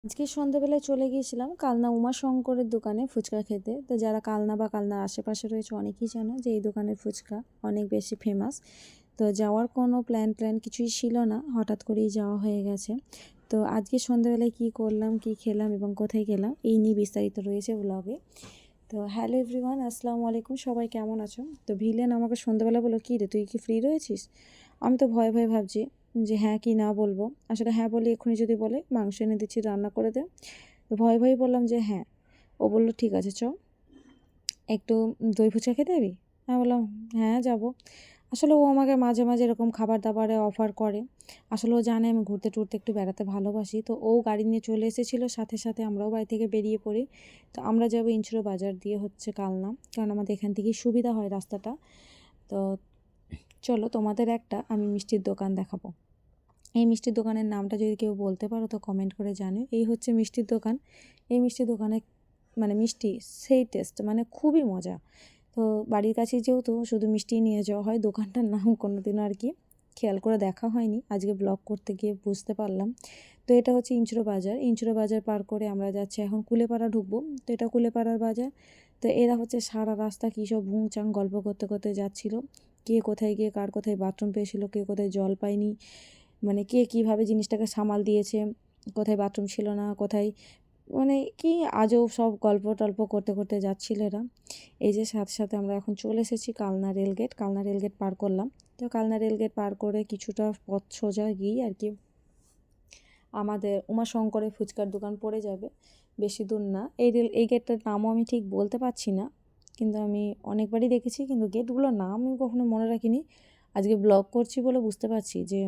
আজকে সন্ধ্যাবেলায় চলে গিয়েছিলাম কালনা উমাশঙ্করের দোকানে ফুচকা খেতে। তো যারা কালনা বা কালনার আশেপাশে রয়েছে অনেকেই জানো যে এই দোকানের ফুচকা অনেক বেশি ফেমাস। তো যাওয়ার কোনো প্ল্যান কিছুই ছিল না, হঠাৎ করেই যাওয়া হয়ে গেছে। তো আজকে সন্ধ্যাবেলায় কী করলাম, কী খেলাম এবং কোথায় গেলাম এই নিয়ে বিস্তারিত রয়েছে ব্লগে। তো হ্যালো এভরিওয়ান, আসসালামু আলাইকুম। সবাই কেমন আছো? তো ভিলেন আমাকে সন্ধ্যাবেলা বললো, কী রে তুই কি ফ্রি রয়েছিস? আমি তো ভয়ে ভয়ে ভাবছি যে হ্যাঁ কি না বলবো। আসলে হ্যাঁ বলি, এক্ষুনি যদি বলে মাংস এনে দিচ্ছি রান্না করে দে, তো ভয়ে ভয়ে বললাম যে হ্যাঁ। ও বললো ঠিক আছে চ, একটু দই ফুচকা খেতে যাবি? আমি বললাম হ্যাঁ যাবো। আসলে ও আমাকে মাঝে মাঝে এরকম খাবার দাবারে অফার করে। আসলে ও জানে আমি ঘুরতে টুরতে একটু বেড়াতে ভালোবাসি। তো ও গাড়ি নিয়ে চলে এসেছিলো, সাথে সাথে আমরাও বাড়ি থেকে বেরিয়ে পড়ি। তো আমরা যাবো ইনচুরো বাজার দিয়ে হচ্ছে কালনা, কারণ আমাদের এখান থেকেই সুবিধা হয় রাস্তাটা। তো চলো তোমাদের একটা আমি মিষ্টির দোকান দেখাবো। এই মিষ্টির দোকানের নামটা যদি কেউ বলতে পারো তো কমেন্ট করে জানিও। এই হচ্ছে মিষ্টির দোকান। এই মিষ্টির দোকানে মানে মিষ্টি সেই টেস্ট, মানে খুবই মজা। তো বাড়ির কাছে যেহেতু শুধু মিষ্টি নিয়ে যাওয়া হয়, দোকানটার নাম কোনোদিনও আর কি খেয়াল করে দেখা হয়নি, আজকে ব্লগ করতে গিয়ে বুঝতে পারলাম। তো এটা হচ্ছে ইনচুরো বাজার। ইনচুরো বাজার পার করে আমরা যাচ্ছি এখন কুলেপাড়া ঢুকবো। তো এটা কুলেপাড়ার বাজার। তো এরা হচ্ছে সারা রাস্তা কী সব ভুংচাং গল্প করতে করতে যাচ্ছিলো, কে কোথায় গিয়ে কার কোথায় বাথরুম পেয়েছিল, কে কোথায় জল পায়নি, মানে কে কীভাবে জিনিসটাকে সামাল দিয়েছে, কোথায় বাথরুম ছিল না, কোথায় মানে কি আজব সব গল্প টল্প করতে করতে যাচ্ছিল এরা। এই যে সাথে সাথে আমরা এখন চলে এসেছি কালনা রেলগেট। কালনা রেলগেট পার করলাম। তো কালনা রেলগেট পার করে কিছুটা পথ সোজা গিয়ে আর কি আমাদের উমাশঙ্করের ফুচকার দোকান পড়ে যাবে, বেশি দূর না। এই গেটটার নামও আমি ঠিক বলতে পারছি না, কিন্তু আমি অনেকবারই দেখেছি, কিন্তু গেটগুলোর নাম আমি কখনো মনে রাখিনি। আজকে ব্লগ করছি বলে বুঝতে পারছি যে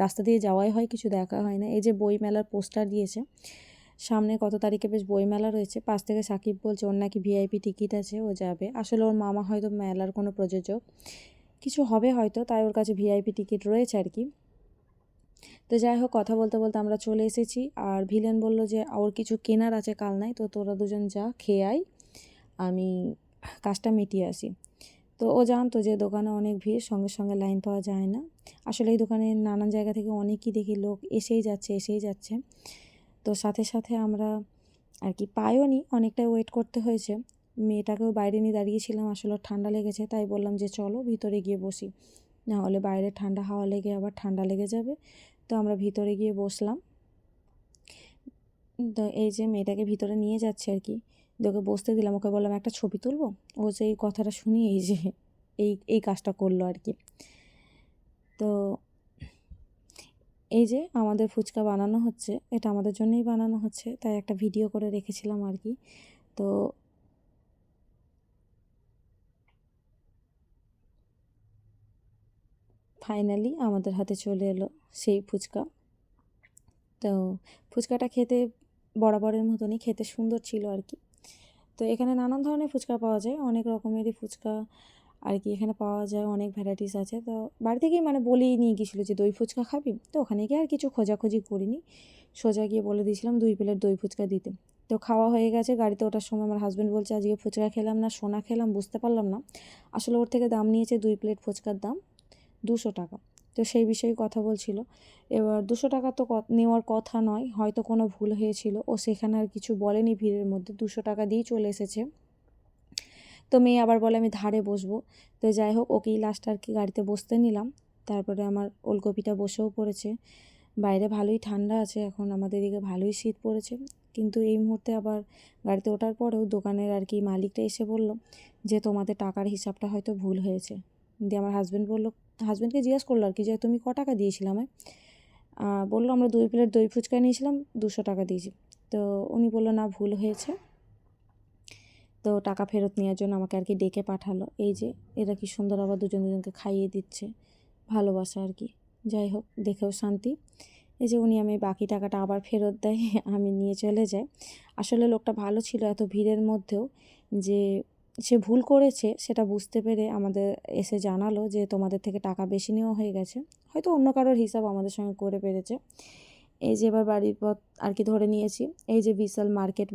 রাস্তা দিয়ে যাওয়াই হয়, কিছু দেখা হয় না। এই যে বই মেলার পোস্টার দিয়েছে, সামনে কত তারিখে বেশ বই মেলা রয়েছে। পাশ থেকে সাকিব বলছে ওর নাকি ভিআইপি টিকিট আছে, ও যাবে। আসলে ওর মামা হয়তো মেলার কোনো প্রযোজক কিছু হবে হয়তো, তাই ওর কাছে ভিআইপি টিকিট রয়েছে আর কি। তো যাই হোক, কথা বলতে বলতে আমরা চলে এসেছি। আর ভিলেন বলল যে ওর কিছু কেনার আছে কালনায়, তো তোরা দুজন যা খেয়ে আয়, আমি কাজটা মিটিয়ে আসি। তো ও জানতো যে দোকানে অনেক ভিড়, সঙ্গে সঙ্গে লাইন পাওয়া যায় না। আসলে এই দোকানে নানান জায়গা থেকে অনেকই দেখি লোক এসেই যাচ্ছে। তো সাথে সাথে আমরা আর কি পাইও নি, অনেকটাই ওয়েট করতে হয়েছে। মেয়েটাকেও বাইরে নিয়ে দাঁড়িয়েছিলাম, আসলে ঠান্ডা লেগেছে, তাই বললাম যে চলো ভিতরে গিয়ে বসি, না হলে বাইরে ঠান্ডা হাওয়া লেগে আবার ঠান্ডা লেগে যাবে। তো আমরা ভিতরে গিয়ে বসলাম। তো এই যে মেয়েটাকে ভিতরে নিয়ে যাচ্ছে আর কি, ওকে বসতে দিলাম, ওকে বললাম একটা ছবি তুলবো। ও যে এই কথাটা শুনি এই যে এই কাজটা করলো আর কি। তো এই যে আমাদের ফুচকা বানানো হচ্ছে, এটা আমাদের জন্যই বানানো হচ্ছে, তাই একটা ভিডিও করে রেখেছিলাম আর কি। তো ফাইনালি আমাদের হাতে চলে এলো সেই ফুচকা। তো ফুচকাটা খেতে বরাবরের মতনই খেতে সুন্দর ছিল আর কি। তো এখানে নানান ধরনের ফুচকা পাওয়া যায়, অনেক রকমেরই ফুচকা আর কি এখানে পাওয়া যায়, অনেক ভ্যারাইটিস আছে। তো বাড়ি থেকেই মানে বলেই নিয়ে গিয়েছিলো যে দই ফুচকা খাবি, তো ওখানে গিয়ে আর কিছু খোঁজাখুঁজি করিনি, সোজা গিয়ে বলে দিয়েছিলাম 2 প্লেট দই ফুচকা দিতে। তো খাওয়া হয়ে গেছে। গাড়িতে ওঠার সময় আমার হাজব্যান্ড বলছে আজকে ফুচকা খেলাম না সোনা খেলাম, বুঝতে পারলাম না। আসলে ওর থেকে দাম নিয়েছে 2 প্লেট ফুচকার দাম 200 টাকা। তো সেই বিষয়ে কথা বলছিল। এবার 200 টাকা তো নেওয়ার কথা নয়, হয়তো কোনো ভুল হয়েছিল, ও সেখানে আর কিছু বলেনি ভিড়ের মধ্যে, 200 টাকা দিয়েই চলে এসেছে। তো মেয়ে আবার বলে আমি ধারে বসবো। তো যাই হোক, ওকেই লাস্ট আর কি গাড়িতে বসতে নিলাম। তারপরে আমার ওলকপিটা বসেও পড়েছে। বাইরে ভালোই ঠান্ডা আছে, এখন আমাদের এদিকে ভালোই শীত পড়েছে। কিন্তু এই মুহূর্তে আবার গাড়িতে ওঠার পরেও দোকানের আর কি মালিকটা এসে বলল যে তোমাদের টাকার হিসাবটা হয়তো ভুল হয়েছে। দিয়ে আমার হাজব্যান্ডকে জিজ্ঞেস করলো আর কি যে তুমি টাকা দিয়েছিলে আমায়? বললো আমরা 2 প্লেট দই ফুচকা নিয়েছিলাম, 200 টাকা দিয়েছি। তো উনি বললো না ভুল হয়েছে। তো টাকা ফেরত নেওয়ার জন্য আমাকে আর কি ডেকে পাঠালো। এই যে এরা কি সুন্দর আবার দুজনকে খাইয়ে দিচ্ছে, ভালোবাসা আর কি। যাই হোক, দেখেও শান্তি। এই যে উনি আমি বাকি টাকাটা আবার ফেরত দেয়, আমি নিয়ে চলে যাই। আসলে লোকটা ভালো ছিল এত ভিড়ের মধ্যেও, যে সে ভুল করেছে সেটা বুঝতে পেরে আমাদের এসে জানালো যে তোমাদের থেকে টাকা বেশি নেওয়া হয়ে গেছে, হয়তো অন্য কারোর হিসাব আমাদের সঙ্গে করে পেরেছে। এই যে এবার বাড়ির পথ আর কি ধরে নিয়েছি। এই যে বিশাল মার্কেট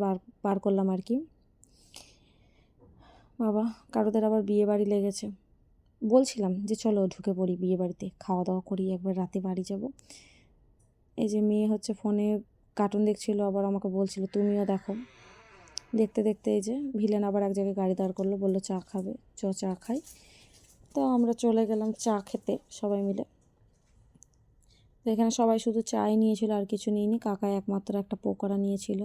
পার করলাম আর কি। বাবা, কারোদের আবার বিয়ে বাড়ি লেগেছে। বলছিলাম যে চলো ঢুকে পড়ি বিয়ে বাড়িতে, খাওয়া দাওয়া করি, একবার রাতে বাড়ি যাব। এই যে মেয়ে হচ্ছে ফোনে কার্টুন দেখছিল, আবার আমাকে বলছিল তুমিও দেখো। দেখতে দেখতে এই যে ভিলেন আবার এক জায়গায় গাড়ি দাঁড় করলো, বললো চা খাবে, চা খাই। তো আমরা চলে গেলাম চা খেতে সবাই মিলে। তো এখানে সবাই শুধু চাই নিয়েছিল, আর কিছু নিইনি। কাকা একমাত্র একটা পকোড়া নিয়েছিল।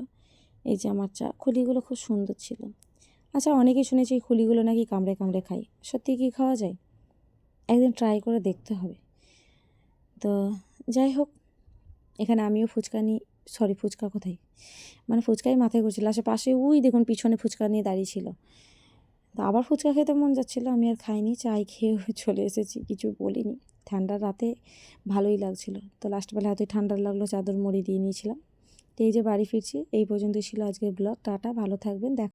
এই যে আমার চা, খুলিগুলো খুব সুন্দর ছিল। আচ্ছা, অনেকেই শুনেছি এই খুলিগুলো নাকি কামড়ে কামড়ে খাই, সত্যি কি খাওয়া যায়? একদিন ট্রাই করে দেখতে হবে। তো যাই হোক, এখানে আমিও ফুচকা নিই, সরি ফুচকা কোথায়, মানে ফুচকাই মাথায় ঘুরছিল। আশেপাশে ওই দেখুন পিছনে ফুচকা নিয়ে দাঁড়িয়ে ছিল। তো আবার ফুচকা খেতে মন যাচ্ছিলো, আমি আর খাইনি, চাই খেয়ে চলে এসেছি, কিছু বলিনি। ঠান্ডার রাতে ভালোই লাগছিল। তো লাস্টবেলা এতই ঠান্ডা লাগলো, চাদর মুড়ি দিয়ে নিয়েছিলাম। তো এই যে বাড়ি ফিরছি। এই পর্যন্তই ছিল আজকের ব্লগ। টাটা, ভালো থাকবেন।